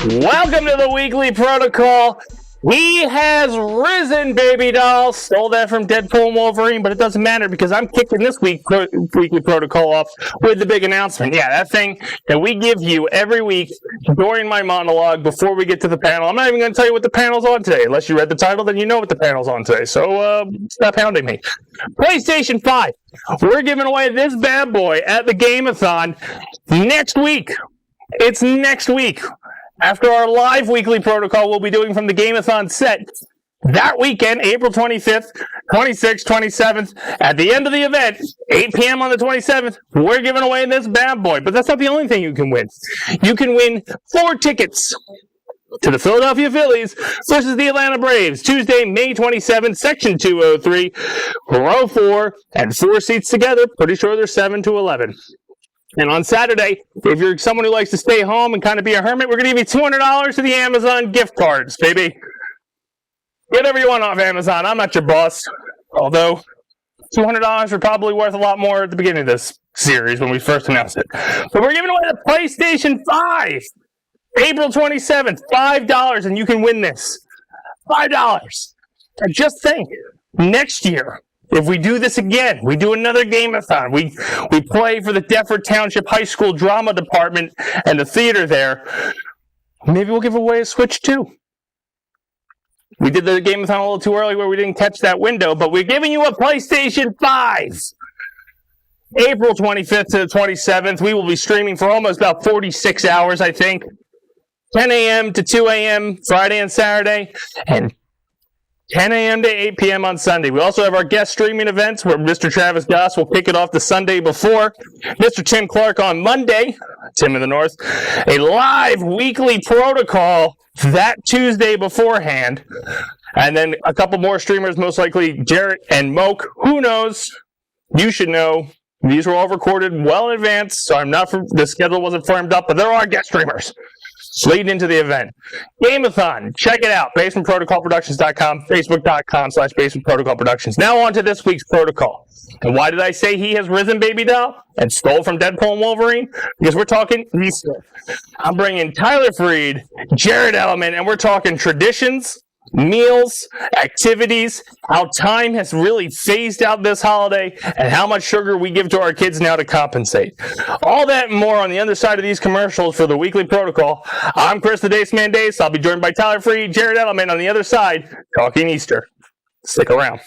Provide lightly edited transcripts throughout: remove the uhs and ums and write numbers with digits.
Welcome to the weekly protocol. He has risen, baby doll. Stole that from Deadpool and Wolverine, but it doesn't matter because I'm kicking this weekly protocol off with the big announcement. Yeah, that thing that we give you every week during my monologue before we get to the panel. I'm not even going to tell you what the panel's on today. Unless you read the title, then you know what the panel's on today. So stop hounding me. PlayStation 5. We're giving away this bad boy at the Game-a-thon next week. It's next week. After our live weekly protocol we'll be doing from the Game-a-thon set that weekend, April 25th, 26th, 27th, at the end of the event, 8 p.m. on the 27th, we're giving away this bad boy. But that's not the only thing you can win. You can win 4 tickets to the Philadelphia Phillies versus the Atlanta Braves, Tuesday, May 27th, Section 203, Row 4, and 4 seats together. Pretty sure they're 7 to 11. And on Saturday, if you're someone who likes to stay home and kind of be a hermit, we're going to give you $200 to the Amazon gift cards, baby. Get whatever you want off Amazon. I'm not your boss. Although, $200 were probably worth a lot more at the beginning of this series when we first announced it. But we're giving away the PlayStation 5, April 27th, $5, and you can win this. $5. And just think, next year, if we do this again, we do another Game-a-thon, we play for the Deptford Township High School Drama Department and the theater there, maybe we'll give away a Switch too. We did the Game-a-thon a little too early where we didn't catch that window, but we're giving you a PlayStation 5. April 25th to the 27th, we will be streaming for almost about 46 hours, I think. 10 a.m. to 2 a.m. Friday and Saturday, and 10 a.m. to 8 p.m. on Sunday. We also have our guest streaming events where Mr. Travis Goss will kick it off the Sunday before. Mr. Tim Clark on Monday, Tim in the North. A live weekly protocol that Tuesday beforehand. And then a couple more streamers, most likely Jarrett and Moke. Who knows? You should know. These were all recorded well in advance, so the schedule wasn't firmed up, but there are guest streamers leading into the event. Game-a-thon, check it out. BasementProtocolProductions.com, Facebook.com/BasementProtocolProductions. Now on to this week's protocol. And why did I say he has risen, baby doll, and stole from Deadpool and Wolverine? Because we're talking Easter. I'm bringing Tyler Freed, Jarrett Edelman, and we're talking traditions, meals, activities, how time has really phased out this holiday, and how much sugar we give to our kids now to compensate. All that and more on the other side of these commercials for the weekly protocol. I'm Chris the Dace Man Dace. I'll be joined by Tyler Freed, Jarrett Edelman on the other side, talking Easter. Stick around.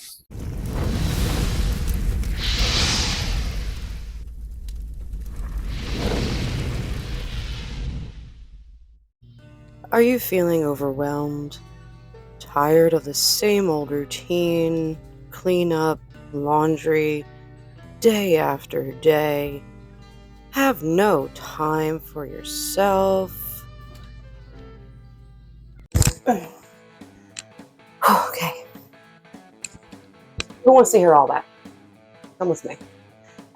Are you feeling overwhelmed? Tired of the same old routine, cleanup, laundry, day after day? Have no time for yourself? Okay. Who wants to hear all that? Come with me.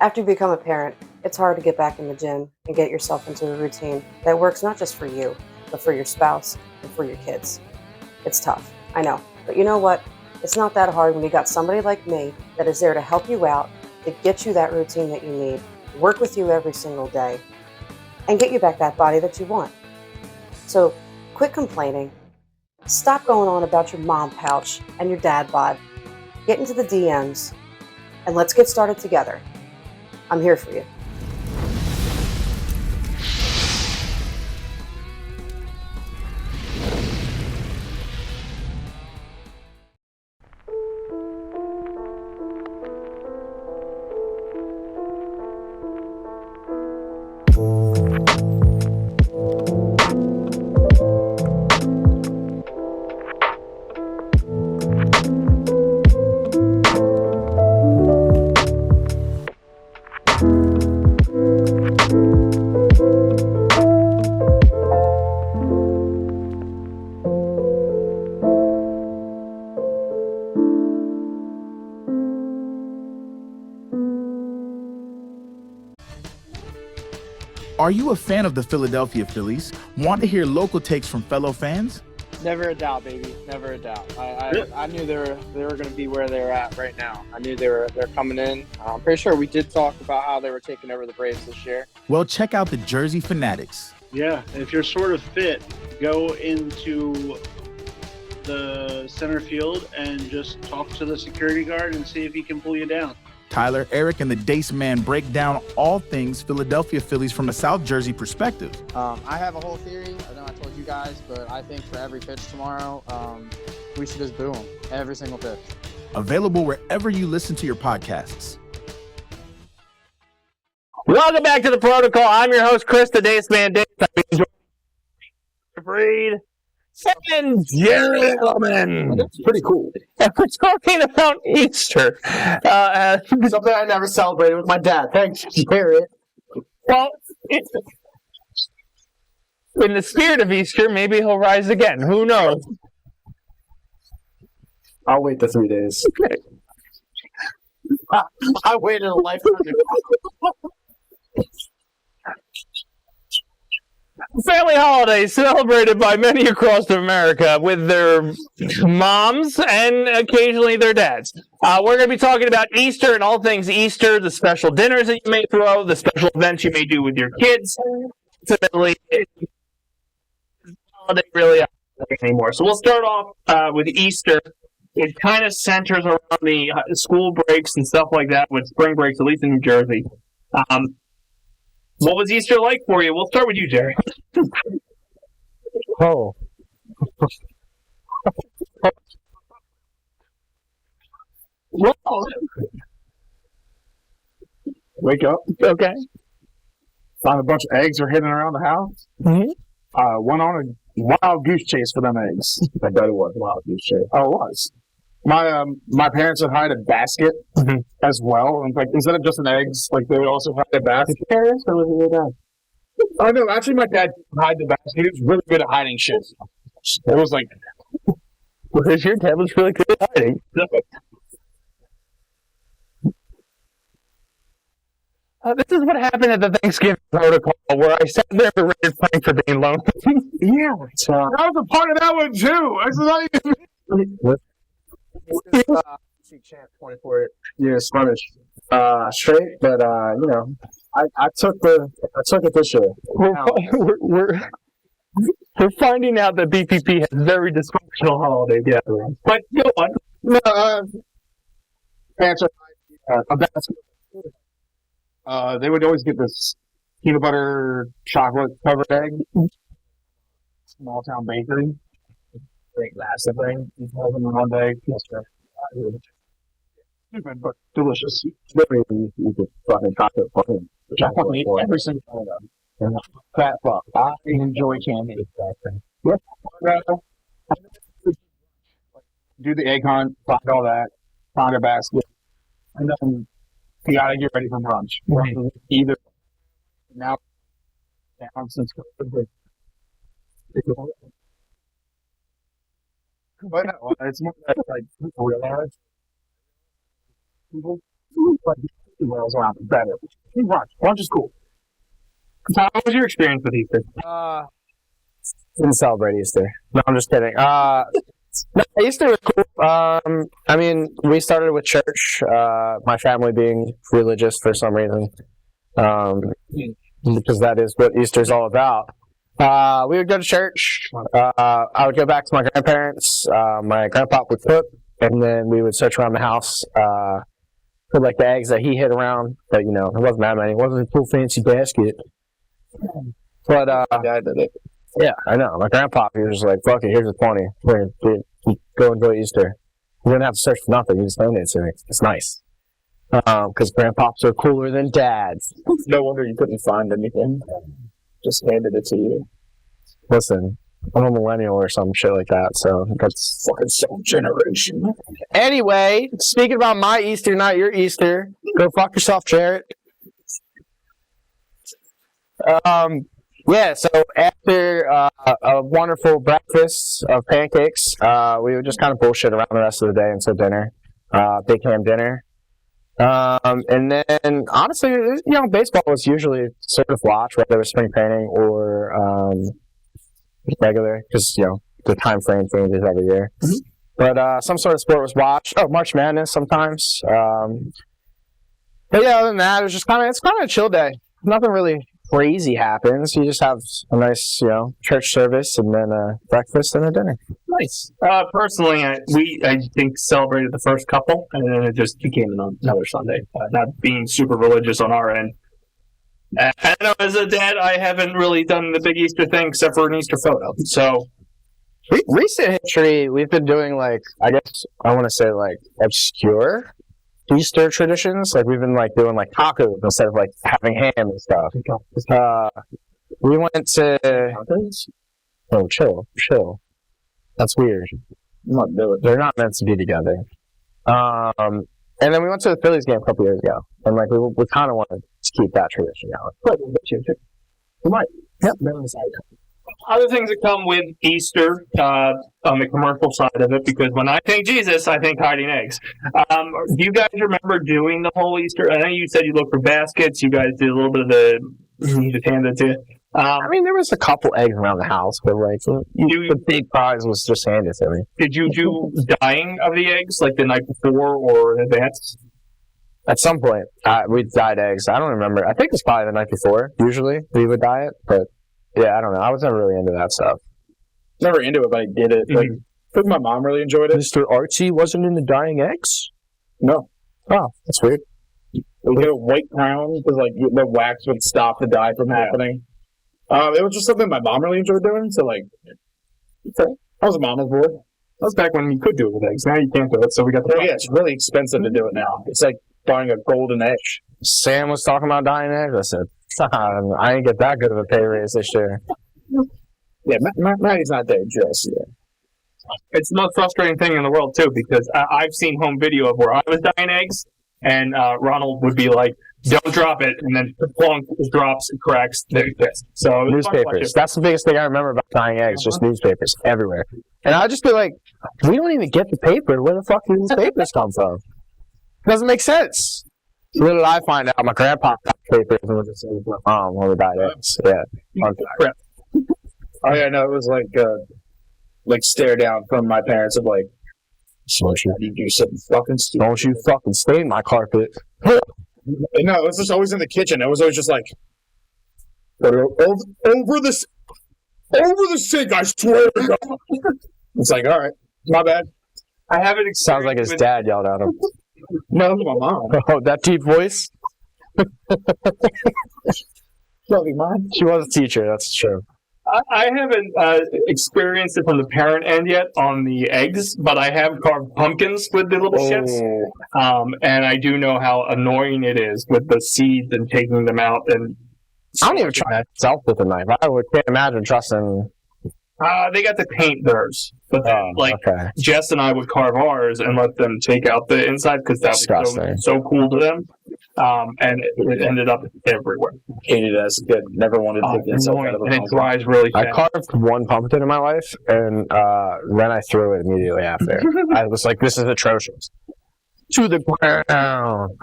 After you become a parent, it's hard to get back in the gym and get yourself into a routine that works not just for you, but for your spouse and for your kids. It's tough. I know, but you know what? It's not that hard when you got somebody like me that is there to help you out, to get you that routine that you need, work with you every single day, and get you back that body that you want. So quit complaining, stop going on about your mom pouch and your dad bod, get into the DMs, and let's get started together. I'm here for you. Are you a fan of the Philadelphia Phillies? Want to hear local takes from fellow fans? Never a doubt, baby. Never a doubt. I knew they were going to be where they're at right now. I knew they're coming in. I'm pretty sure we did talk about how they were taking over the Braves this year. Well, check out the Jersey Fanatics. Yeah, if you're sort of fit, go into the center field and just talk to the security guard and see if he can pull you down. Tyler, Eric, and the Dace Man break down all things Philadelphia Phillies from a South Jersey perspective. I have a whole theory. I know I told you guys, but I think for every pitch tomorrow, we should just boo him every single pitch. Available wherever you listen to your podcasts. Welcome back to the Protocol. I'm your host, Chris, the Dace Man. Dace. Reed and Jarrett Edelman. That's pretty cool. And we're talking about Easter. Something I never celebrated with my dad. Thanks, Jarrett. Well, in the spirit of Easter, maybe he'll rise again. Who knows? I'll wait the 3 days. Okay. I waited a lifetime. Family holidays celebrated by many across America with their moms and occasionally their dads. We're going to be talking about Easter and all things Easter, the special dinners that you may throw, the special events you may do with your kids. Ultimately, holiday really anymore. So we'll start off with Easter. It kind of centers around the school breaks and stuff like that, with spring breaks, at least in New Jersey. What was Easter like for you? We'll start with you, Jerry. Oh. Wake up. Okay. Find a bunch of eggs are hidden around the house. Mm-hmm. Went on a wild goose chase for them eggs. I bet it was a wild goose chase. Oh, it was. My parents would hide a basket as well. And like instead of just an eggs, like they would also hide a basket. Parents or was it your dad? Oh no, actually my dad hid the basket. He was really good at hiding shit. It was like Because your dad was really good at hiding. This is what happened at the Thanksgiving protocol, where I sat there and rated Frank for being lonely. yeah. I was a part of that one too. I was not even champ 24 years Spanish straight, but you know, I took it this year. We're finding out that BPP has very dysfunctional holiday gatherings. But go on. No, parents are a basket. They would always get this peanut butter chocolate covered egg. Small town bakery. Great massive thing. You have them in one day. Stupid, but delicious. Literally, you could fucking chocolate fucking chocolate meat every single one of them. Fat fuck. I enjoy candy. Yeah. Do the egg hunt, find all that, find a basket, and then you gotta get ready for brunch. Mm-hmm. Either now, since COVID. But no, it's more like people realize people like wells around better. Brunch is cool. So how was your experience with Easter? Didn't celebrate Easter. No, I'm just kidding. No, Easter was cool. I mean, we started with church, my family being religious for some reason, because that is what Easter's all about. We would go to church. I would go back to my grandparents. My grandpa would cook, and then we would search around the house for like the eggs that he hid around. But you know, it wasn't that many. It wasn't a cool fancy basket. But Dad did it. yeah, I know. My grandpa, he was like, "Fuck it, here's a 20. Here, go enjoy Easter. You don't have to search for nothing. You just own it. So it's nice." Because grandpops are cooler than dads. No wonder you couldn't find anything. Just handed it to you. Listen, I'm a millennial or some shit like that, so that's Fucking some generation. Anyway, speaking about my Easter, not your Easter, go fuck yourself, Jarrett. Yeah, so after a wonderful breakfast of pancakes, we would just kind of bullshit around the rest of the day until dinner, big ham dinner. And then, honestly, you know, baseball was usually sort of watched, whether it was spring training or regular, because, you know, the time frame changes every year. Mm-hmm. But some sort of sport was watched. Oh, March Madness sometimes. But yeah, other than that, it was just it's kind of a chill day. Nothing really crazy happens. You just have a nice, church service and then breakfast and a dinner. Nice. Personally, I think celebrated the first couple, and then it just became another Sunday. Not being super religious on our end. I know as a dad, I haven't really done the big Easter thing except for an Easter photo. So, recent history, we've been doing I guess I want to say obscure Easter traditions. We've been doing tacos instead of having ham and stuff. We went to. Oh, chill. That's weird. They're not meant to be together. And then we went to the Phillies game a couple years ago, and we kind of wanted to keep that tradition going. We might. Yep. Other things that come with Easter on the commercial side of it, because when I think Jesus, I think hiding eggs. Do you guys remember doing the whole Easter? I know you said you looked for baskets. You guys did a little bit of the. You just handed it to you. There was a couple eggs around the house, but the big prize was just handed to me. Did you do dyeing of the eggs the night before or in advance? At some point, we dyed eggs. I don't remember. I think it was probably the night before. Usually, we would dye it, but yeah, I don't know. I was never really into that stuff. Never into it, but I did it. I think my mom really enjoyed it. Mr. Artsy wasn't into dyeing eggs? No. Oh, that's weird. We had a white crown because the wax would stop the dye from happening. It was just something my mom really enjoyed doing. So I was a mama's boy. That was back when you could do it with eggs. Now you can't do it. So we got the. Yeah, it's really expensive to do it now. It's like buying a golden egg. Sam was talking about dyeing eggs. I said, I didn't get that good of a pay raise this year. Yeah, Maddie's not there just yet. It's the most frustrating thing in the world too, because I've seen home video of where I was dyeing eggs, and Ronald would be like, "Don't drop it," and then plunk, drops, cracks. So newspapers. That's the biggest thing I remember about dyeing eggs. Just newspapers everywhere. And I'd just be like, "We don't even get the paper. Where the fuck do these papers come from? It doesn't make sense." Little did I find out, my grandpa got papers and was just with my mom when we dyed eggs. Yeah. Oh yeah, no, it was stare down from my parents of you do something fucking stupid. Don't you fucking stain my carpet. No, it was just always in the kitchen. It was always just over the sink, I swear to God. It's all right, my bad. I haven't. Sounds like his dad yelled at him. No, it was my mom. Oh, that deep voice? She was a teacher, that's true. I haven't experienced it from the parent end yet on the eggs, but I have carved pumpkins with the little shits. And I do know how annoying it is with the seeds and taking them out. And I don't even try that myself with a knife. I can't imagine trusting. They got to paint theirs, but then, okay. Jess and I would carve ours and let them take out the inside because that was so cool to them. And it ended up everywhere. Hated it as a kid. Never wanted to take the inside out of and it dries really fast. I carved one pumpkin in my life, and then I threw it immediately after. I was like, "This is atrocious." To the ground.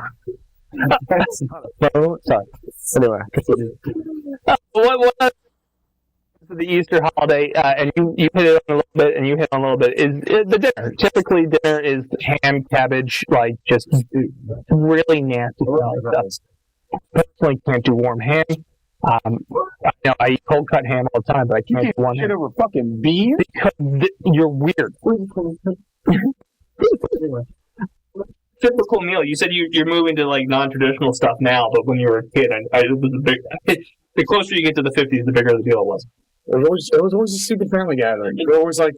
Sorry. Anyway, what the Easter holiday, and you hit it on a little bit, and you hit on a little bit, is the dinner. Typically, dinner is ham, cabbage, just really nasty stuff. I personally can't do warm ham. I eat cold cut ham all the time, but I can't do warm ham. Over fucking beef? Because you're weird. Typical meal. You said you're moving to non-traditional stuff now, but when you were a kid, it was a big. The closer you get to the 50s, the bigger the deal it was. It was always a stupid family gathering. It was always like,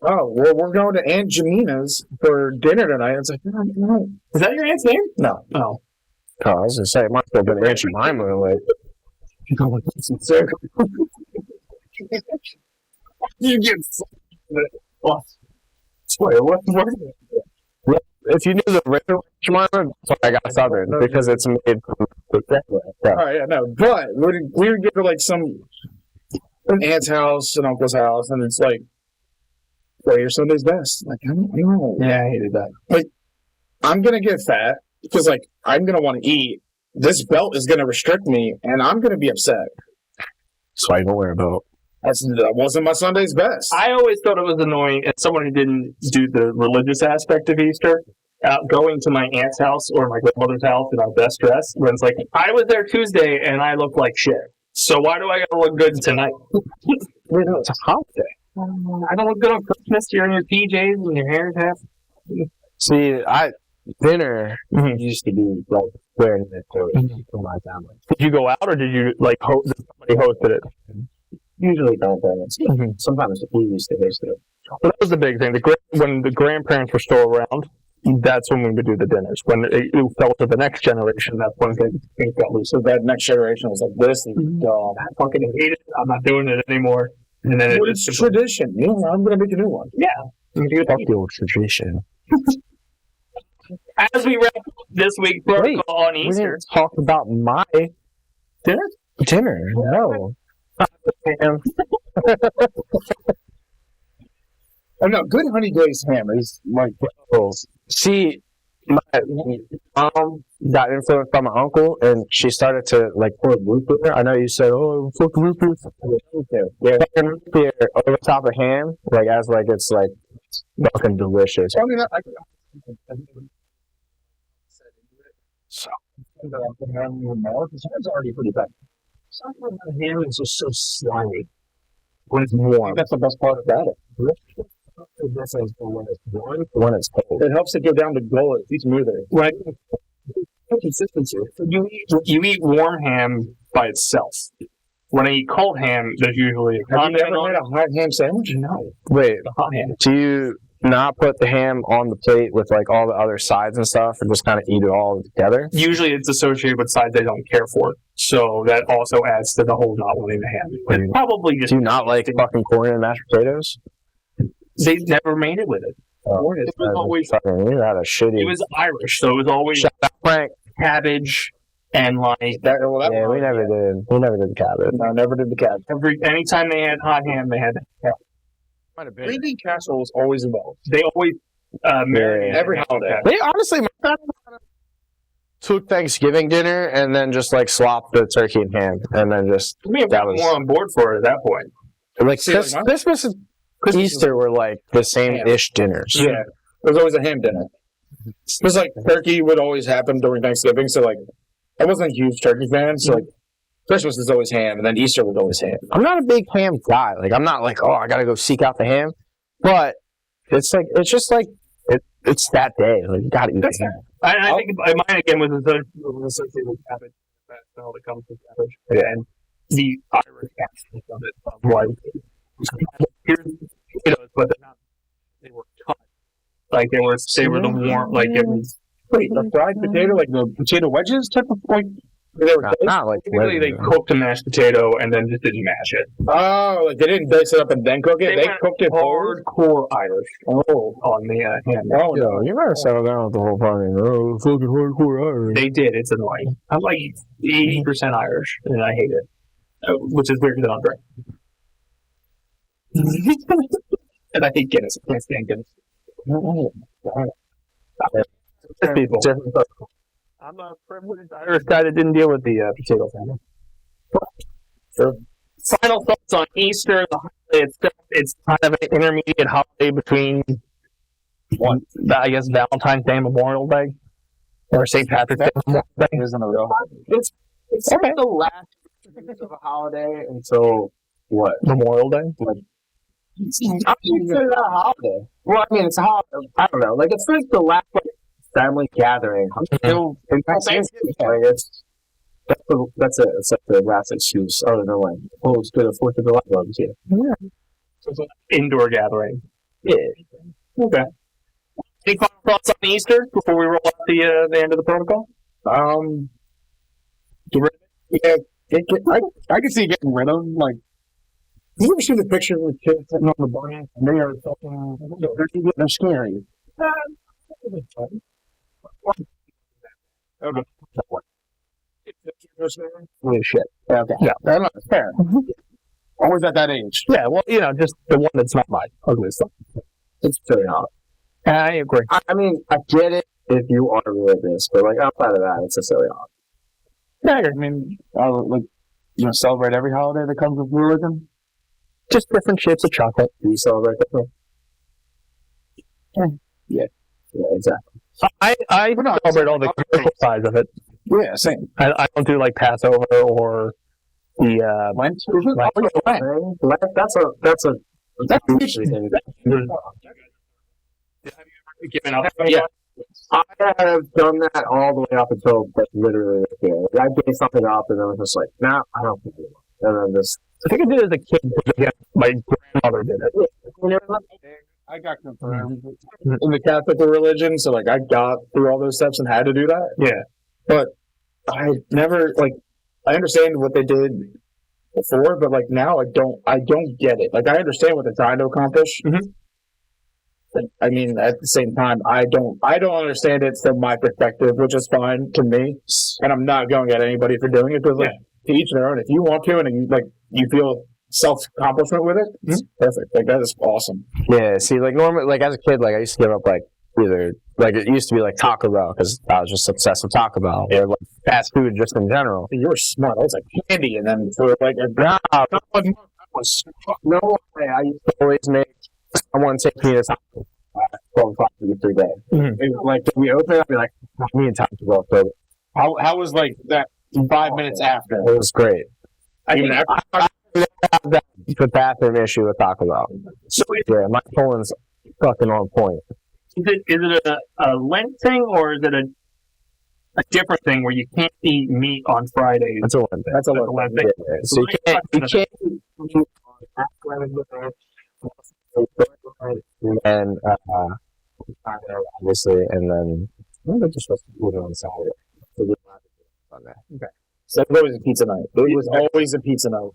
"Oh, well, we're going to Aunt Jamina's for dinner tonight." It's like, no. Is that your aunt's name? No. Oh. I was gonna say it might have been Aunt Jemima. You get what? If you knew the original Jemima, that's why I got Southern, because it's made from All right, yeah, no. But we would get to some aunt's house and uncle's house, and it's like, "Well, your Sunday's best." I don't know. Yeah, I hated that. I'm gonna get fat because I'm gonna want to eat. This belt is gonna restrict me, and I'm gonna be upset. That's why you don't wear a belt. That wasn't my Sunday's best. I always thought it was annoying as someone who didn't do the religious aspect of Easter, going to my aunt's house or my grandmother's house in our best dress, when it's like, I was there Tuesday and I looked like shit. So why do I gotta look good tonight? It's a holiday. I don't look good on Christmas. You're in your PJs and your hair's half. See, dinner used to be like wearing it for my family. Did you go out or did you like somebody hosted it? Usually grandparents. Sometimes we used to host it. Well, that was the big thing. When the grandparents were still around, that's when we would do the dinners. When it fell to the next generation, that's when things got loose. So that next generation was like this, and I fucking hate it. I'm not doing it anymore. And then it's tradition. You know, I'm gonna make a new one. Yeah. Fuck the old tradition. As we wrap up this week's protocol on Easter, we didn't talk about my dinner. No. Oh no, good honey glazed ham is like. See, my mom got influenced by my uncle, and she started to like pour root beer. I know you said, "Oh, fuck root beer." Yeah, root beer over top of ham, like as like it's like fucking delicious. I mean, So it's already pretty bad. Sometimes the ham is just so slimy when it's warm. That's the best part about it. when it's cold, It helps it go down the gullet. It's smoother. Right. Consistency. You eat warm ham by itself. When I eat cold ham, there's usually a Have you ever had a hot ham sandwich? No. wait, The hot ham. do you not put the ham on the plate with like all the other sides and stuff, and just kind of eat it all together? Usually it's associated with sides they don't care for. So that also adds to the whole not wanting the ham. It's probably just Do you not like fucking corn and mashed potatoes? they never made it with it. It was always You had a shitty. it was Irish, so it was always Shut up, Frank. cabbage and like That Yeah, we never did. We never did the cabbage. No, never did the cat. anytime they had hot ham, they had Green bean casserole was always involved. they always marinated Every ham holiday. with They honestly my family took Thanksgiving dinner and then just like swapped the turkey and ham, and then just that. Me and That Bob was- more on board for it at that point. like See, like, Christmas and Easter were like the same-ish dinners. Yeah, it was always a ham dinner. It was like turkey would always happen during Thanksgiving, so like I wasn't a huge turkey fan, so like Christmas is always ham, and then Easter was always ham. I'm not a big ham guy. Like I'm not like, oh, I gotta go seek out the ham, but it's like it's just like it's that day. Like you gotta eat the ham. I think mine again was associated with cabbage. That's all that comes with cabbage. And the Irish aspect of it, of like, here's potatoes, but they're not. They were cut. Like they were the warm. Like it was. Wait, the fried potato, like the potato wedges type of like they were. Not like Typically, they cooked a mashed potato and then just didn't mash it. Oh, like they didn't dice it up and then cook it. They went cooked it whole. hardcore Irish. On the ham. Oh Yo, no! you better settle down with the whole fucking fucking hardcore Irish. They did. It's annoying. I'm like 80% Irish, and I hate it, which is weird because I don't drink. And I hate Guinness. I can't stand Guinness. People. I'm a privileged Irish guy that didn't deal with the potato famine. Final thoughts on Easter. The holiday itself, it's kind of an intermediate holiday between, I guess, Valentine's Day and Memorial Day. Or St. Patrick's Day. Memorial Day. Isn't a real holiday. It's Okay. the last of a holiday until what? Memorial Day? I don't consider that a holiday. Well, I mean, it's a holiday. I don't know. Like, it's like the last like, family gathering. Still, in Thanksgiving, like, that's it. It's like the last excuse other than like, oh, it's good at 4th of July clubs. Yeah. So it's an indoor gathering. Yeah. Okay. Any final thoughts on Easter before we roll out the end of the protocol? Yeah, I can see it getting rid of like. You ever see the pictures of the kids sitting on the barn? And they are fucking. They're scary. Okay. Holy shit. Okay. Yeah, that's fair. Always at that age. Yeah, well, just the one that's not mine. Ugly stuff. It's very hot. I agree. I mean, I get it if you are religious, but like outside of that, it's just silly hot. Yeah, I agree. I mean, like, celebrate every holiday that comes with religion. Just different shapes of chocolate. Do you celebrate that one? Yeah, exactly. I celebrate all the commercial sides of it. Yeah, same. I don't do like Passover or The Lent? Lent. That's a usually thing. Giving up. Yeah. I have done that all the way up until like, literally I gave something up and then I was just like, nah, I don't think it. And then just I think I did it as a kid, but again, my grandmother did it. I got confirmed in the Catholic religion, so like I got through all those steps and had to do that. Yeah. But I never like I understand what they did before, but like now I don't get it. Like I understand what they're trying to accomplish. Mhm. But, I mean, at the same time, I don't understand it from my perspective, which is fine to me, and I'm not going at anybody for doing it. Because like to each their own. If you want to, and you feel self-accomplishment with it, perfect. Like that is awesome. yeah. See, like normally, like as a kid, like I used to give up like either like it used to be like Taco Bell because I was just obsessed with Taco Bell or like fast food just in general. You were smart. I was like candy, and then for like No way. I used to always make someone take me to Taco Bell. 12 o'clock every day. Mm-hmm. It was like when we open it, I'd be like, me and Taco Bell. So how was like that 5 minutes after? it was great. Even after. I never had that the bathroom issue with Taco Bell. So Yeah, my colon's fucking on point. is it a Lent thing or is it a different thing where you can't eat meat on Fridays? That's a one thing. That's a That's lot. Lent thing. Yeah, so you can't and obviously, and then they're just supposed to put it on Saturday. So we're allowed to do it on that. So it was always a pizza night. It was always a pizza night.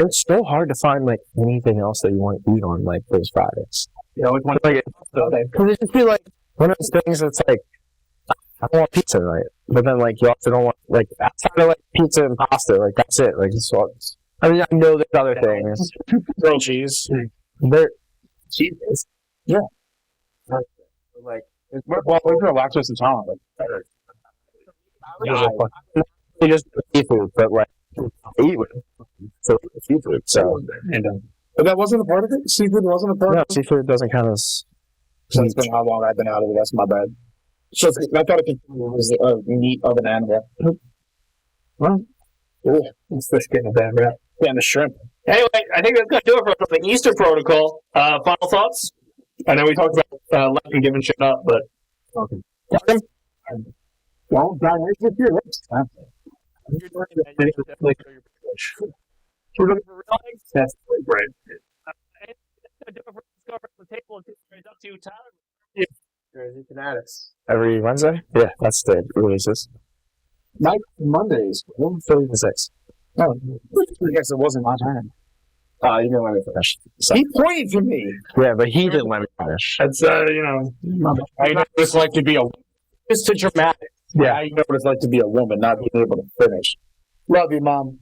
It's so hard to find like anything else that you want to eat on like those Fridays. You always want Like, because it just be like one of those things that's like, I don't want pizza tonight, but then like you also don't want like outside of like pizza and pasta, like that's it. Like it's all, I mean, I know there's other things. Grilled cheese. There, cheese. like Well, if you're lactose intolerant, you just seafood, but like eat with so seafood. So but that wasn't a part of it. Seafood wasn't a part no, of it. seafood doesn't count as. That's been how long I've been out of it. That's my bad. So I thought it was meat of an animal. Well, It's fish getting a bad rap. Yeah, and the shrimp. Anyway, I think that's going to do it for the Easter protocol. Final thoughts? I know we talked about Lent and giving shit up, but Okay. Well, John, where's your beer? you're doing that. You should definitely show your privilege. We're looking for real eggs? That's Great. That's going to do it for Let's Go Around the Table and see what it's up to Tyler. Jersey Fanatics. Every Wednesday? Yeah, that's the releases. Mondays. 36. Oh, I guess it wasn't my turn. You didn't let me finish. So, He pointed to me. yeah, but he didn't let me finish. That's, I know what it's like to be a. It's too dramatic. Yeah, I know what it's like to be a woman, not being able to finish. Love you, Mom.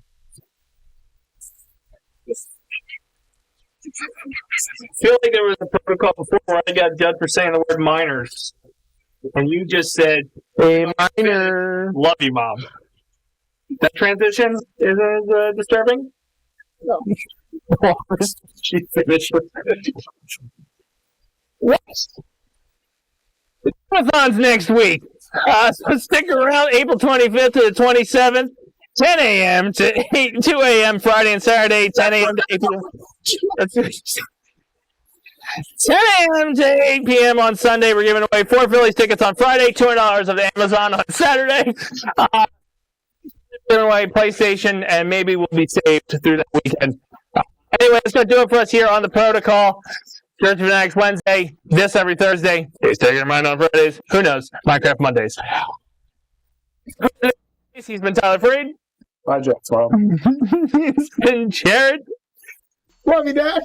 I feel like there was a protocol before where I got judged for saying the word minors. And you just said, A minor. love you, Mom. That transition is disturbing? No. She finished with What? The marathon's next week. So stick around April 25th to the 27th, 10 a.m. to 2 a.m. Friday and Saturday, 10 a.m. to 8 p.m. That's 10 a.m. to 8 p.m. on Sunday. We're giving away 4 Phillies tickets on Friday, $200 of the Amazon on Saturday. Giving away PlayStation, and maybe we'll be saved through that weekend. Anyway, that's going to do it for us here on the protocol. Church Fanatics Wednesday, this every Thursday. Dacetacular Mind on Fridays. Who knows? Minecraft Mondays. He's been Tyler Freed. Bye, Jack. Well, He's been Jarrett. love you, Dad.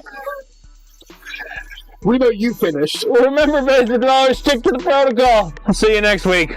We know you finished. Remember, basic knowledge, stick to the protocol. I'll see you next week.